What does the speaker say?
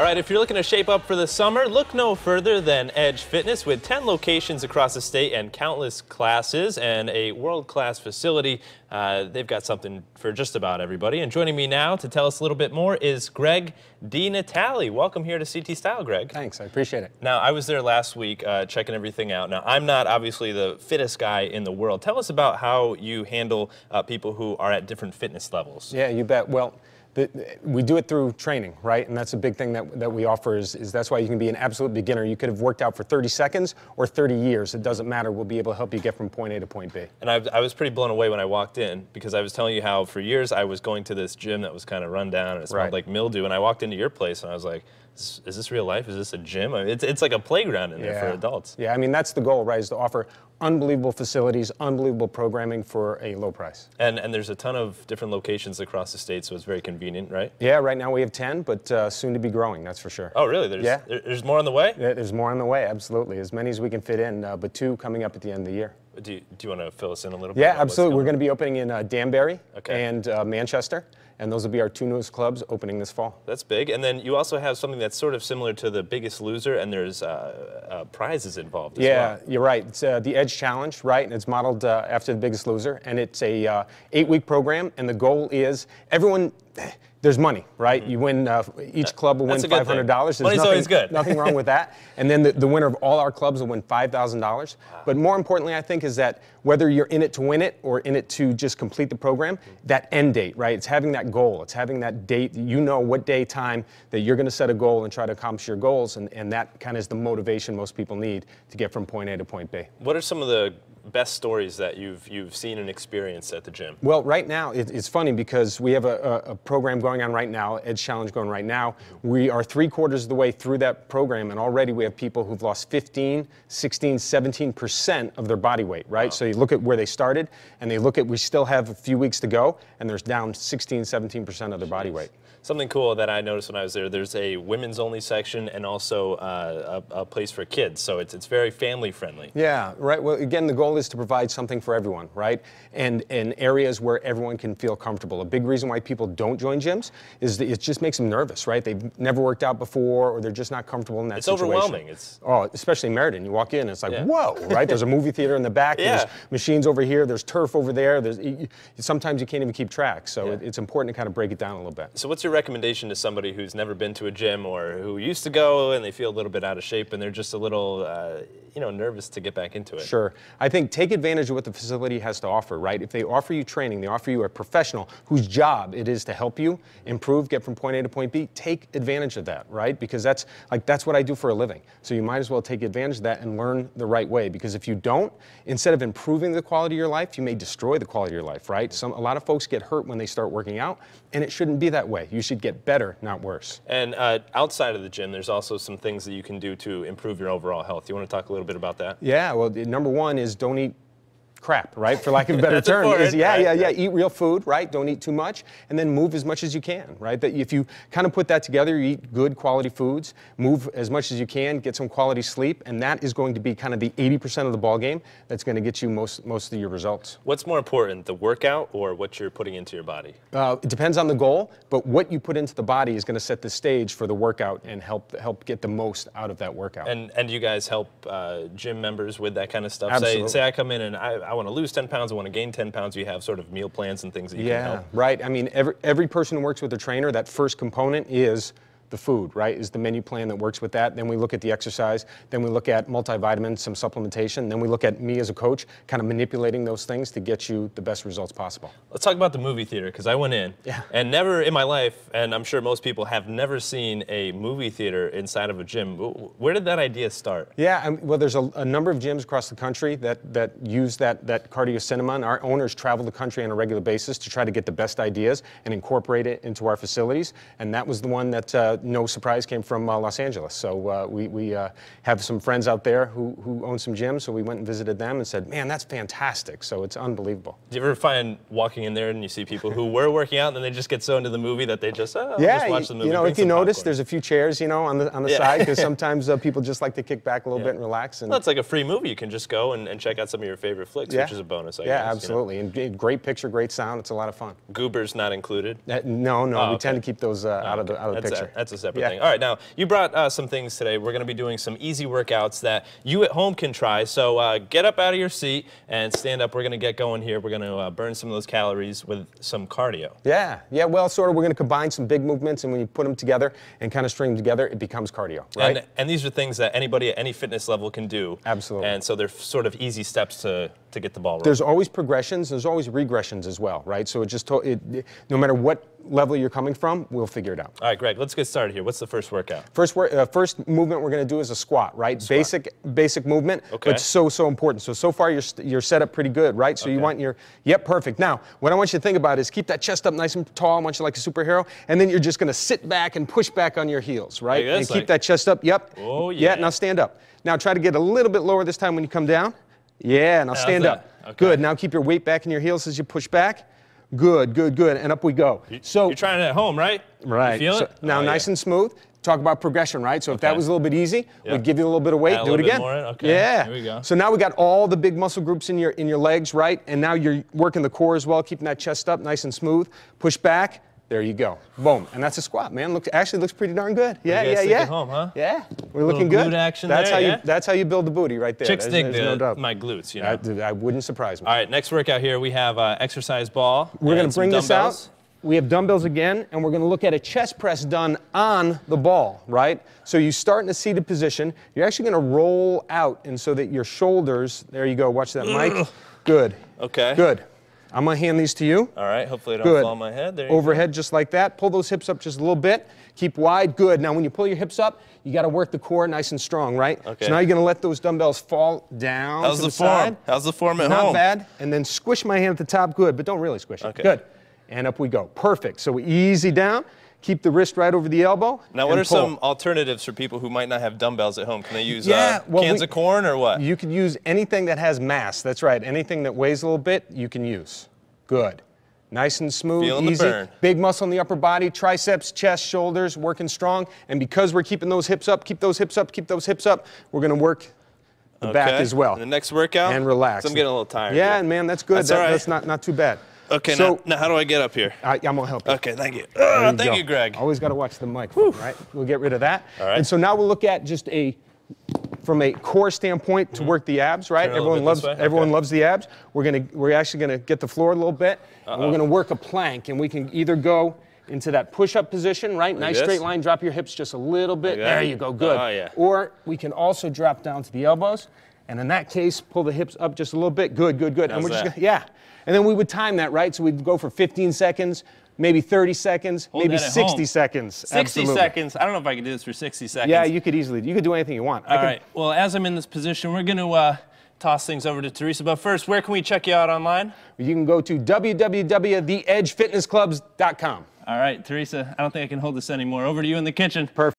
All right, if you're looking to shape up for the summer, look no further than Edge Fitness. With 10 locations across the state and countless classes and a world-class facility, they've got something for just about everybody. And joining me now to tell us a little bit more is Greg DiNatale. Welcome here to CT Style, Greg. Thanks, I appreciate it. Now, I was there last week checking everything out. Now, I'm not obviously the fittest guy in the world. Tell us about how you handle people who are at different fitness levels. Yeah, you bet. Well, we do it through training, right? And that's a big thing that we offer is that's why you can be an absolute beginner. You could have worked out for 30 seconds or 30 years. It doesn't matter. We'll be able to help you get from point A to point B. And I was pretty blown away when I walked in because I was telling you how for years I was going to this gym that was kind of run down and it smelled like mildew. And I walked into your place and I was like, is this real life? Is this a gym? I mean, it's like a playground in there for adults. Yeah, I mean, that's the goal, right, is to offer unbelievable facilities, unbelievable programming for a low price. And there's a ton of different locations across the state, so it's very convenient, right? Yeah, right now we have 10, but soon to be growing, that's for sure. Oh, really? There's more on the way? Yeah, there's more on the way, absolutely. As many as we can fit in, but 2 coming up at the end of the year. Do you want to fill us in a little bit? Yeah, absolutely. We're going to be opening in Danbury and Manchester. And those will be our 2 newest clubs opening this fall. That's big. And then you also have something that's sort of similar to The Biggest Loser, and there's prizes involved as well. Yeah, you're right. It's the Edge Challenge, right? And it's modeled after The Biggest Loser. And it's a 8-week program, and the goal is everyone... There's money, right? You win, each club will win $500. Money's always good. Nothing wrong with that. And then the winner of all our clubs will win $5,000. Wow. But more importantly, I think, is that whether you're in it to win it or in it to just complete the program, that end date, right? It's having that goal. It's having that date. You know what day, time that you're going to set a goal and try to accomplish your goals. And that kind of is the motivation most people need to get from point A to point B. What are some of the best stories that you've seen and experienced at the gym? Well, right now, it's funny because we have a program going on right now, Edge Challenge going right now. We are 3/4 of the way through that program, and already we have people who've lost 15, 16, 17% of their body weight, right? Wow. So you look at where they started, and they look at, we still have a few weeks to go, and there's down 16, 17% of their body weight. Something cool that I noticed when I was there, there's a women's only section and also a place for kids. So it's very family friendly. Yeah, right. Well, again, the goal is to provide something for everyone, right? And in areas where everyone can feel comfortable. A big reason why people don't join gyms is that it just makes them nervous, right? They've never worked out before, or they're just not comfortable in that situation. It's overwhelming. Oh, especially Meriden. You walk in, it's like, whoa, right? There's a movie theater in the back. There's machines over here. There's turf over there. Sometimes you can't even keep track. So it's important to kind of break it down a little bit. So what's your recommendation to somebody who's never been to a gym or who used to go and they feel a little bit out of shape and they're just a little, nervous to get back into it? Sure. I think take advantage of what the facility has to offer, right? If they offer you training, they offer you a professional whose job it is to help you improve, get from point A to point B, take advantage of that, right? Because that's what I do for a living. So you might as well take advantage of that and learn the right way. Because if you don't, instead of improving the quality of your life, you may destroy the quality of your life, right? A lot of folks get hurt when they start working out, and it shouldn't be that way. You should get better, not worse. And outside of the gym, there's also some things that you can do to improve your overall health. You want to talk a little bit about that? Yeah, well, number one is don't eat crap, right? For lack of a better term. Eat real food, right? Don't eat too much, and then move as much as you can, right? That if you kind of put that together, you eat good quality foods, move as much as you can, get some quality sleep, and that is going to be kind of the 80% of the ball game that's going to get you most of your results. What's more important, the workout or what you're putting into your body? It depends on the goal, but what you put into the body is going to set the stage for the workout and help get the most out of that workout. And do you guys help gym members with that kind of stuff? Absolutely. Say I come in and I want to lose 10 pounds, I want to gain 10 pounds. You have sort of meal plans and things that you can help. Yeah, right. I mean, every person who works with a trainer, that first component is the food, right, is the menu plan that works with that. Then we look at the exercise. Then we look at multivitamins, some supplementation. Then we look at me as a coach kind of manipulating those things to get you the best results possible. Let's talk about the movie theater, because I went in and never in my life, and I'm sure most people have never seen a movie theater inside of a gym. Where did that idea start? Yeah, well, there's a number of gyms across the country that use that cardio cinema, and our owners travel the country on a regular basis to try to get the best ideas and incorporate it into our facilities. And that was the one that no surprise, came from Los Angeles. So we have some friends out there who own some gyms, so we went and visited them and said, man, that's fantastic. So it's unbelievable. Do you ever find walking in there and you see people who were working out and then they just get so into the movie that they just, just watch the movie? You know, if you notice, there's a few chairs, on the side, because sometimes people just like to kick back a little bit and relax. And well, it's like a free movie. You can just go and check out some of your favorite flicks, which is a bonus, I guess. Yeah, absolutely. And great picture, great sound. It's a lot of fun. Goobers not included? No, we tend to keep those out of the picture. That's that's a separate thing. All right, now, you brought some things today. We're going to be doing some easy workouts that you at home can try. So get up out of your seat and stand up. We're going to get going here. We're going to burn some of those calories with some cardio. Yeah, well, sort of, we're going to combine some big movements, and when you put them together and kind of string them together, it becomes cardio, right? And these are things that anybody at any fitness level can do. Absolutely. And so they're sort of easy steps to get the ball rolling. There's always progressions, there's always regressions as well, right? So no matter what level you're coming from, we'll figure it out. All right, Greg, let's get started here. What's the first workout? First movement we're going to do is a squat, right? Squat. Basic movement, okay. but so important. So far you're set up pretty good, right? So you want yep, perfect. Now, what I want you to think about is keep that chest up nice and tall. I want you like a superhero, and then you're just going to sit back and push back on your heels, right? Like and keep that chest up, yep. Oh, yeah. Yeah, now stand up. Now try to get a little bit lower this time when you come down. Yeah, now stand up. Okay. Good, now keep your weight back in your heels as you push back. Good, and up we go. You're trying it at home, right? Right. You feel it? Now nice and smooth. Talk about progression, right? So if that was a little bit easy, we'd give you a little bit of weight. Do it again. Okay. Yeah. Here we go. So now we got all the big muscle groups in your legs, right? And now you're working the core as well, keeping that chest up nice and smooth. Push back. There you go. Boom. And that's a squat, man. Actually looks pretty darn good. Yeah. At home, huh? Yeah. We're looking good. Glute action That's how you build the booty right there. Chicks dig no my glutes, you know. I wouldn't surprise me. All right, next workout here, we have exercise ball. We're going to bring this dumbbells. out. We have dumbbells again, and we're going to look at a chest press done on the ball, right? So you start in a seated position. You're actually going to roll out, and so that your shoulders, there you go, watch that, Mike. Good. Okay. Good. I'm going to hand these to you. All right, hopefully it don't fall on my head. There you Overhead just like that. Pull those hips up just a little bit. Keep wide. Good. Now when you pull your hips up, you got to work the core nice and strong, right? Okay. So now you're going to let those dumbbells fall down How's to the side. form? How's the form at Not home? bad. And then squish my hand at the top. Good, but don't really squish it. Okay. Good. And up we go. Perfect. So easy down. Keep the wrist right over the elbow. Now, what are some alternatives for people who might not have dumbbells at home? Can they use well, cans of corn or what? You could use anything that has mass. That's right. Anything that weighs a little bit, you can use. Good. Nice and smooth, Feeling easy. the burn. Big muscle in the upper body, triceps, chest, shoulders, working strong. And because we're keeping those hips up, keep those hips up, we're going to work the back as well. And the next workout? And relax. I'm getting a little tired. Yeah, and man, that's good. That's all right. That's not too bad. Okay, so, now how do I get up here? I'm going to help you. Okay, thank you. Thank you, Greg. Always got to watch the mic, right? We'll get rid of that. All right. And so now we'll look at just from a core standpoint to work the abs, right? Everyone loves the abs. We're actually gonna get the floor a little bit. And we're gonna work a plank, and we can either go into that push-up position, right? Nice straight line. Drop your hips just a little bit. There you go. Good. Oh, yeah. Or we can also drop down to the elbows, and in that case, pull the hips up just a little bit. Good. And we're just gonna, and then we would time that, right? So we'd go for 15 seconds. Maybe 30 seconds, maybe 60 seconds. 60 Absolutely. seconds. I don't know if I can do this for 60 seconds. Yeah, you could do anything you want. All right. Well, as I'm in this position, we're going to toss things over to Teresa. But first, where can we check you out online? You can go to www.theedgefitnessclubs.com. All right, Teresa, I don't think I can hold this anymore. Over to you in the kitchen. Perfect.